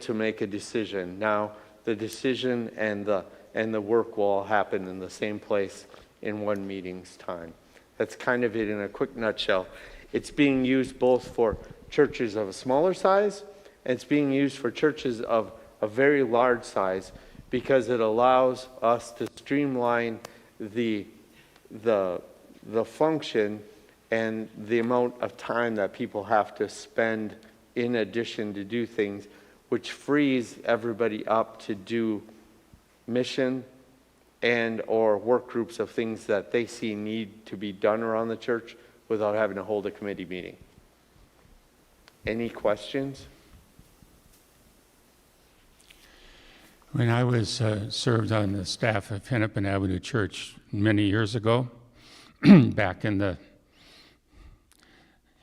to make a decision. Now, the decision and the work will all happen in the same place in one meeting's time. That's kind of it in a quick nutshell. It's being used both for churches of a smaller size, and it's being used for churches of a very large size, because it allows us to streamline the function and the amount of time that people have to spend in addition to do things, which frees everybody up to do mission and or work groups of things that they see need to be done around the church without having to hold a committee meeting. Any questions? When I was served on the staff of Hennepin Avenue Church many years ago, back in the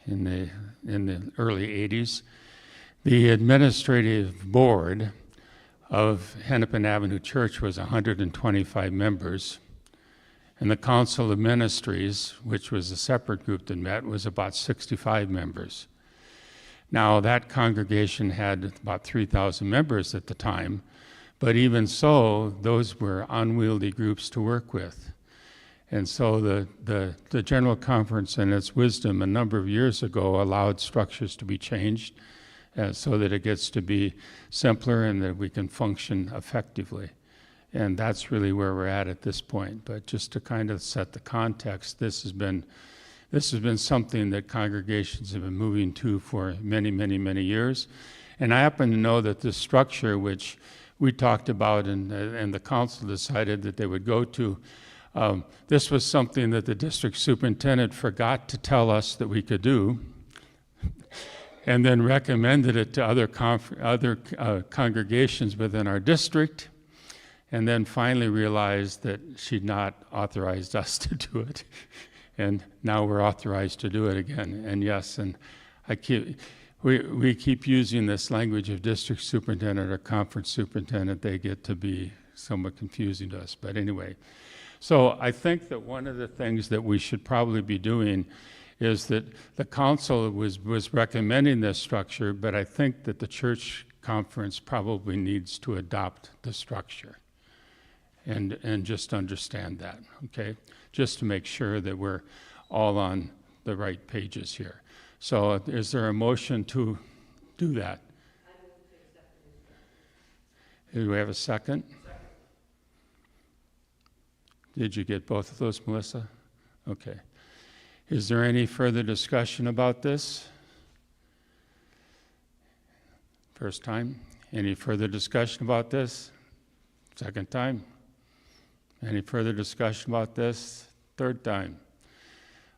early 80s, the administrative board of Hennepin Avenue Church was 125 members, and the Council of Ministries, which was a separate group that met, was about 65 members. Now, that congregation had about 3,000 members at the time, but even so, those were unwieldy groups to work with. And so the General Conference, in its wisdom a number of years ago, allowed structures to be changed so that it gets to be simpler and that we can function effectively. And that's really where we're at this point. But just to kind of set the context, this has been something that congregations have been moving to for many, many, many years. And I happen to know that this structure, which we talked about and the council decided that they would go to, this was something that the district superintendent forgot to tell us that we could do, and then recommended it to other congregations within our district, and then finally realized that she'd not authorized us to do it. And now we're authorized to do it again. And yes, and we keep using this language of district superintendent or conference superintendent. They get to be somewhat confusing to us. But anyway, so I think that one of the things that we should probably be doing is that the council was recommending this structure, but I think that the church conference probably needs to adopt the structure and just understand that, okay? Just to make sure that we're all on the right pages here. So is there a motion to do that? I move to accept the Do we have a second? Second. Did you get both of those, Melissa? Okay. Is there any further discussion about this? First time. Any further discussion about this? Second time. Any further discussion about this? Third time.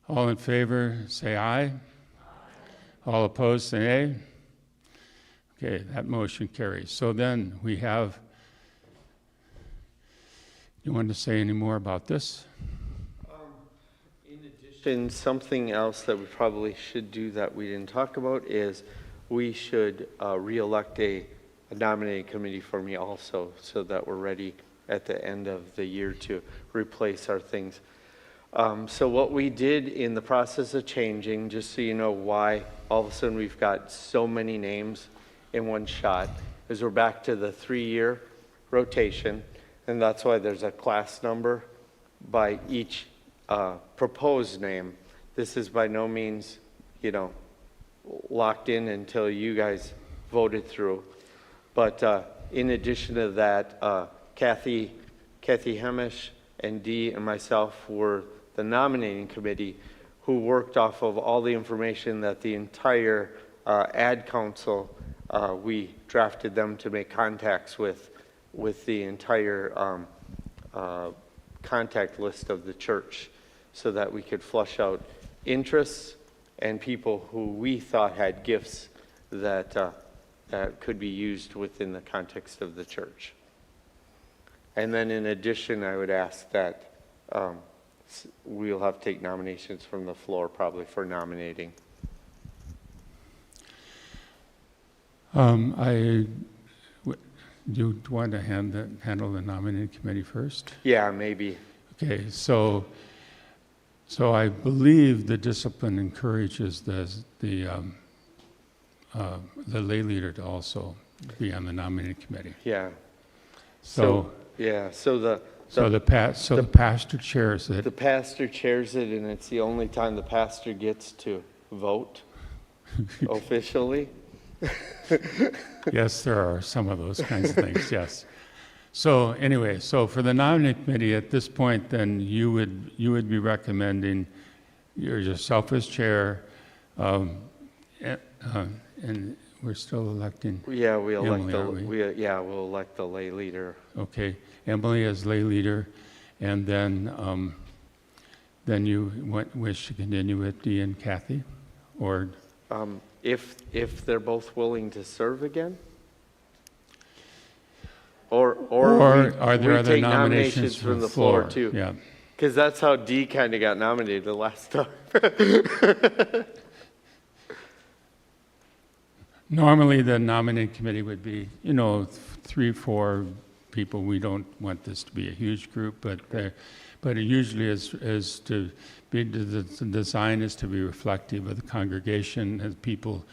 All in favor, say aye. Aye. All opposed, say nay. Okay, that motion carries. So then we have, you want to say any more about this? In addition, something else that we probably should do that we didn't talk about is we should re-elect a nominating committee for me also, so that we're ready at the end of the year to replace our things. So what we did in the process of changing, just so you know why all of a sudden we've got so many names in one shot, is we're back to the 3-year rotation, and that's why there's a class number by each proposed name. This is by no means, locked in until you guys voted through. But in addition to that, Kathy Hemish and Dee and myself were the nominating committee who worked off of all the information that the entire ad council, we drafted them to make contacts with the entire contact list of the church, so that we could flush out interests and people who we thought had gifts that could be used within the context of the church. And then in addition, I would ask that we'll have to take nominations from the floor probably for nominating. Do you want to handle the nominating committee first? Yeah, maybe. Okay, so I believe the discipline encourages the lay leader to also be on the nominating committee. Yeah. So, Yeah, so the pastor chairs the it. pastor chairs it, and it's the only time the pastor gets to vote officially. Yes, there are some of those kinds of things, yes. So anyway, so for the nominating committee at this point, then you would be recommending yourself as chair, and we're still electing, Yeah, we elect Emily, aren't we? we'll elect the lay leader. okay, Emily as lay leader, and then you wish to continue with Dee and Kathy, or If they're both willing to serve again? or are there we other take nominations from the floor too? Yeah. Because that's how Dee kind of got nominated the last time. Normally, the nominating committee would be, 3, 4 people. We don't want this to be a huge group, but it usually is to be, the design is to be reflective of the congregation, as people,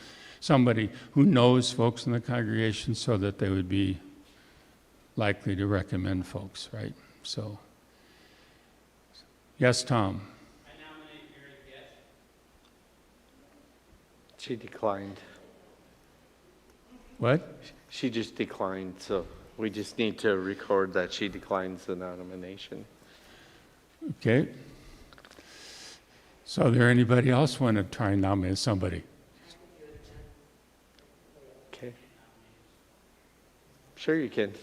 somebody who knows folks in the congregation so that they would be likely to recommend folks, right? So, yes, Tom? I nominate Mary Guest. She declined. What? She just declined, so we just need to record that she declines the nomination. Okay. So, there anybody else want to try and nominate somebody? Okay. Sure you can.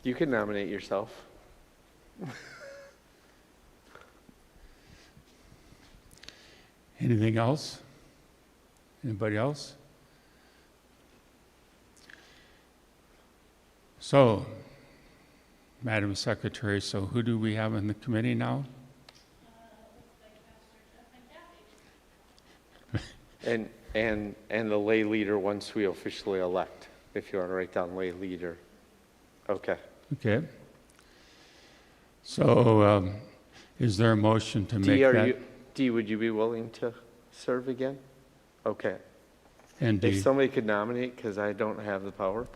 You can nominate yourself. Anything else? Anybody else? So, Madam Secretary, so who do we have in the committee now? And the lay leader once we officially elect, if you want to write down lay leader. Okay. Okay. So, is there a motion to make that? Dee, would you be willing to serve again? Okay. And If Dee, somebody could nominate, because I don't have the power.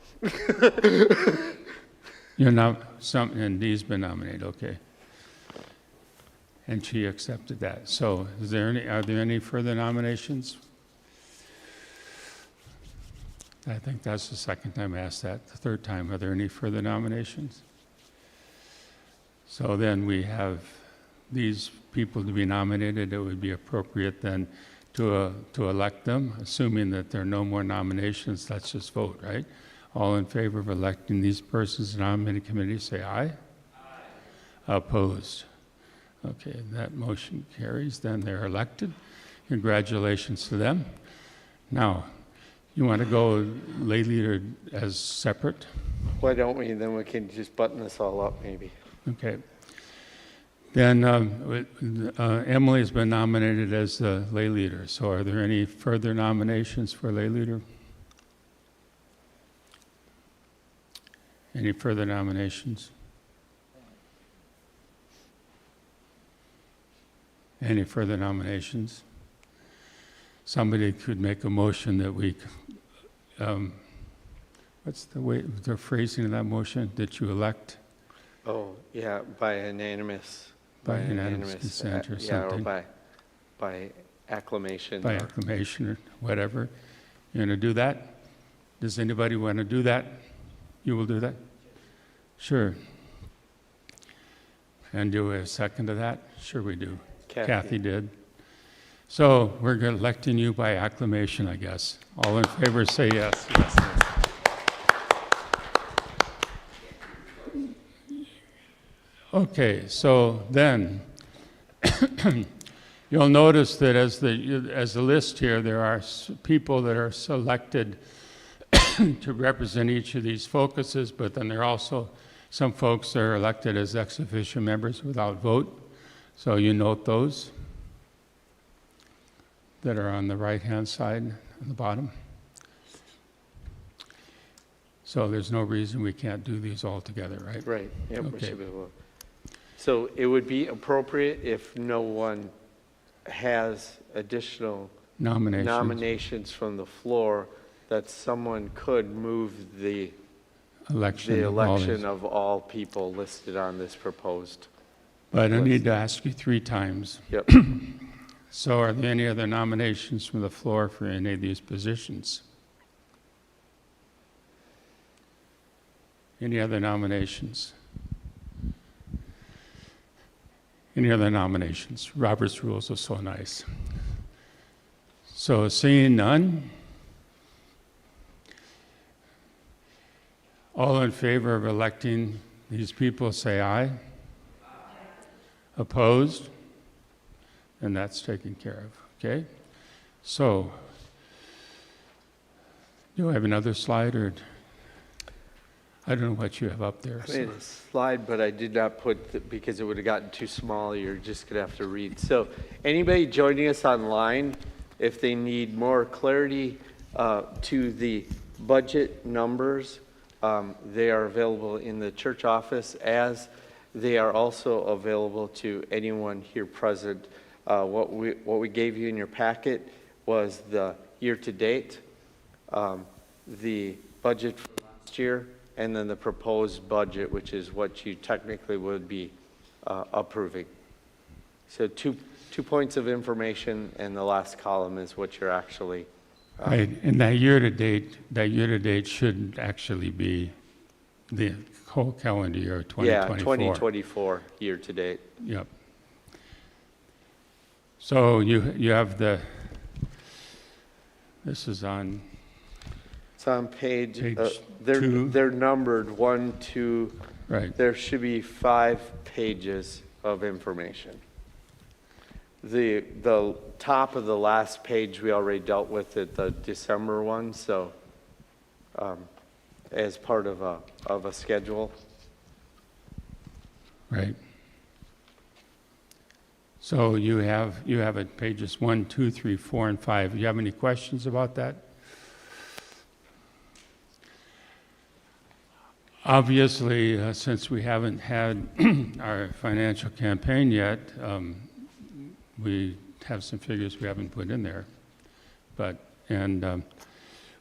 you're not, and Dee's been nominated, okay. And she accepted that. So, are there any further nominations? I think that's the second time I asked that. The third time, are there any further nominations? So then we have these people to be nominated. It would be appropriate then to elect them, assuming that there are no more nominations. Let's just vote, right? All in favor of electing these persons to the nominating committee, say aye. Aye. Opposed? Okay, that motion carries. Then they're elected. Congratulations to them. Now, you want to go lay leader as separate? Why don't we? Then we can just button this all up, maybe. Okay. Then Emily has been nominated as the lay leader. So are there any further nominations for lay leader? Any further nominations? Any further nominations? Somebody could make a motion that we, what's the phrasing of that motion, that you elect? Oh, yeah, by unanimous. By unanimous consent or something. Yeah, or by acclamation. By acclamation or whatever. You're going to do that? Does anybody want to do that? You will do that? Sure. And do we have a second to that? Sure we do. Kathy did. So we're electing you by acclamation, I guess. All in favor say yes. Yes, yes. Okay, so then you'll notice that as the list here, there are people that are selected to represent each of these focuses, but then there are also some folks that are elected as ex officio members without vote. So you note those that are on the right-hand side on the bottom. So there's no reason we can't do these all together, right? Right, yep, we Okay. should be able to. So it would be appropriate if no one has additional Nominations. nominations from the floor, that someone could move the election. the of all election these. of all people listed on this proposed. But I list. need to ask you 3 times. Yep. So are there any other nominations from the floor for any of these positions? Any other nominations? Any other nominations? Robert's rules are so nice. So seeing none, all in favor of electing these people, say aye. Opposed? And that's taken care of, okay? So, do I have another slide, or I don't know what you have up there. I made a slide, but I did not put, because it would have gotten too small, you're just going to have to read. So anybody joining us online, if they need more clarity to the budget numbers, they are available in the church office, as they are also available to anyone here present. What we gave you in your packet was the year-to-date, the budget for last year, and then the proposed budget, which is what you technically would be approving. So two points of information, and the last column is what you're actually. Right, and that year-to-date should actually be the whole calendar year of 2024. Yeah, 2024 year-to-date. Yep. So you have this is on, It's on page, Page 2. they're numbered 1, 2, right, there should be 5 pages of information. The top of the last page we already dealt with at the December one, so as part of a schedule. right. So you have it pages 1, 2, 3, 4, and 5. Do you have any questions about that? Obviously, since we haven't had our financial campaign yet, we have some figures we haven't put in there. But,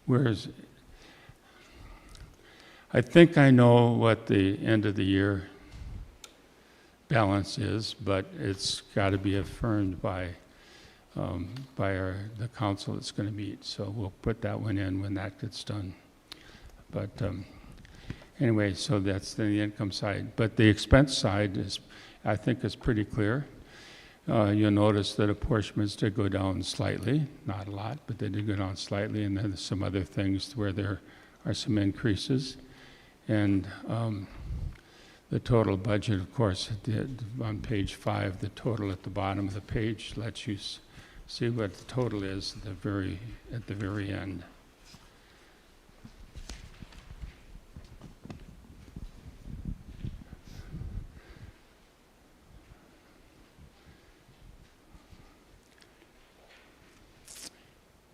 whereas, I think I know what the end of the year balance is, but it's got to be affirmed by the council that's going to meet. So we'll put that one in when that gets done. But anyway, so that's the income side. But the expense side is, I think, is pretty clear. You'll notice that apportionments did go down slightly, not a lot, but they did go down slightly, and then there's some other things where there are some increases. And the total budget, of course, on page 5, the total at the bottom of the page lets you see what the total is at the very end.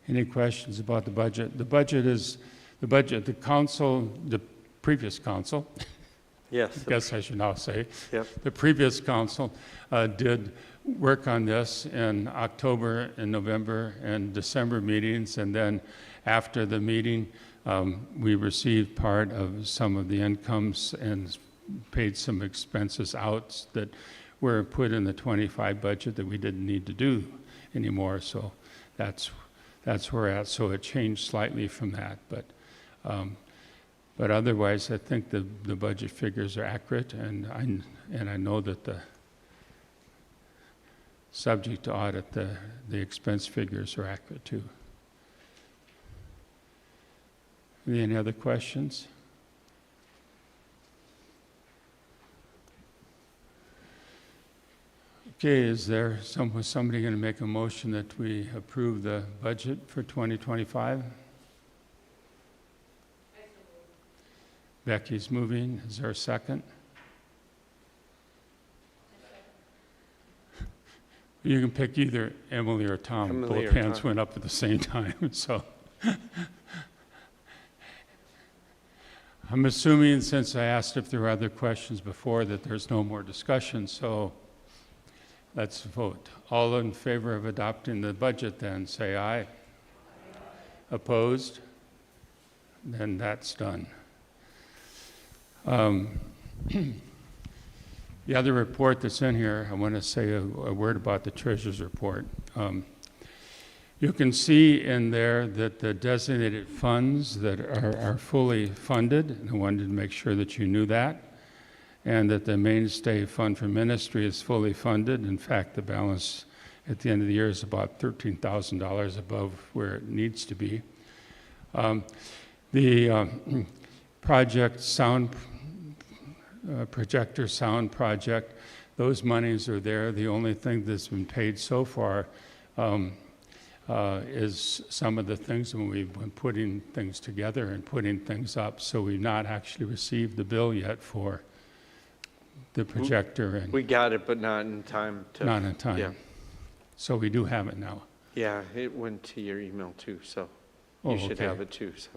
Any questions about the budget? The previous council, Yes. I guess I should now say, Yep. the previous council did work on this in October and November and December meetings, and then after the meeting, we received part of some of the incomes and paid some expenses out that were put in the 25 budget that we didn't need to do anymore. So that's where we're at. So it changed slightly from that, but otherwise, I think the budget figures are accurate, and I know that the subject to audit, the expense figures are accurate too. Any other questions? Okay, is there somebody going to make a motion that we approve the budget for 2025? Becky's moving. Is there a second? You can pick either Emily or Tom. Emily Both or hands Tom. went up at the same time, so. I'm assuming, since I asked if there were other questions before, that there's no more discussion, so let's vote. All in favor of adopting the budget then, say aye. Opposed? then that's done. The other report that's in here, I want to say a word about the treasurer's report. You can see in there that the designated funds that are fully funded, and I wanted to make sure that you knew that, and that the mainstay fund for ministry is fully funded. In fact, the balance at the end of the year is about $13,000 above where it needs to be. The project sound, projector sound project, those monies are there. The only thing that's been paid so far is some of the things when we've been putting things together and putting things up. So we've not actually received the bill yet for the projector. And We got it, but not in time to. not in time. Yeah. So we do have it now. Yeah, it went to your email too, so Oh, you should okay. have it too, so.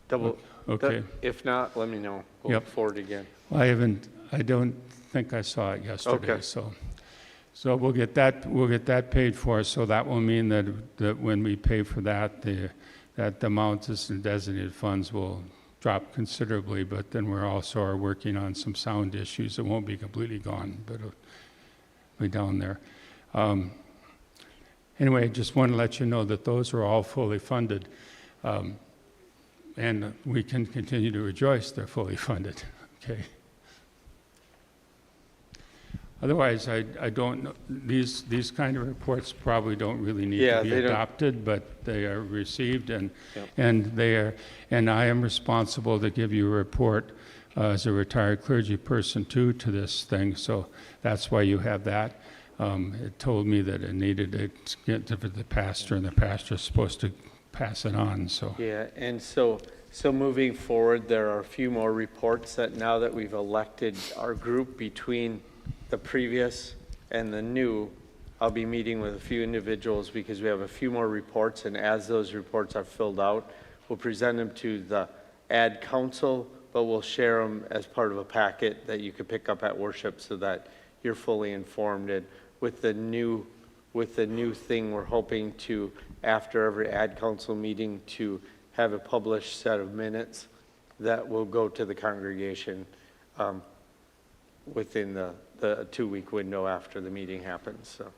Double, Okay. if not, let me know. We'll Yep. forward again. Well, I don't think I saw it yesterday, Okay. so we'll get that paid for, so that will mean that when we pay for that, that amount in designated funds will drop considerably, but then we're also are working on some sound issues. It won't be completely gone, but it'll be down there. Anyway, just want to let you know that those are all fully funded, and we can continue to rejoice they're fully funded, okay? Otherwise, I don't know, these kind of reports probably don't really need Yeah, to be they don't- adopted, but they are received, and Yep. and I am responsible to give you a report as a retired clergy person too to this thing, so that's why you have that. It told me that it needed to get to the pastor, and the pastor is supposed to pass it on, so. Yeah, and so moving forward, there are a few more reports that now that we've elected our group between the previous and the new, I'll be meeting with a few individuals because we have a few more reports, and as those reports are filled out, we'll present them to the ad council, but we'll share them as part of a packet that you could pick up at worship so that you're fully informed. And with the new thing, we're hoping to, after every ad council meeting, to have a published set of minutes that will go to the congregation within the 2-week window after the meeting happens, so.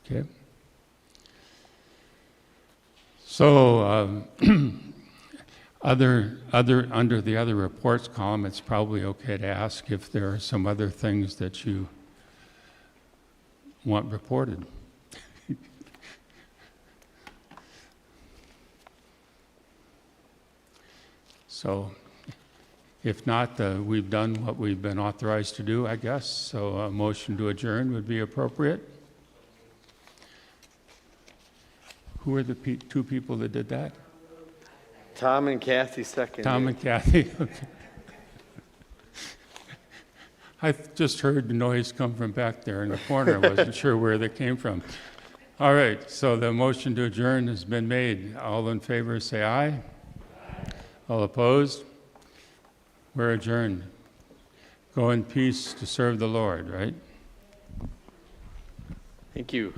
Okay. So, under the other reports column, it's probably okay to ask if there are some other things that you want reported. So, if not, we've done what we've been authorized to do, I guess. So a motion to adjourn would be appropriate. Who are the two people that did that? Tom and Kathy second. Tom and Kathy. Okay. I just heard the noise come from back there in the corner. I wasn't sure where that came from. All right, so the motion to adjourn has been made. All in favor, say aye. All opposed? We're adjourned. Go in peace to serve the Lord, right? Thank you.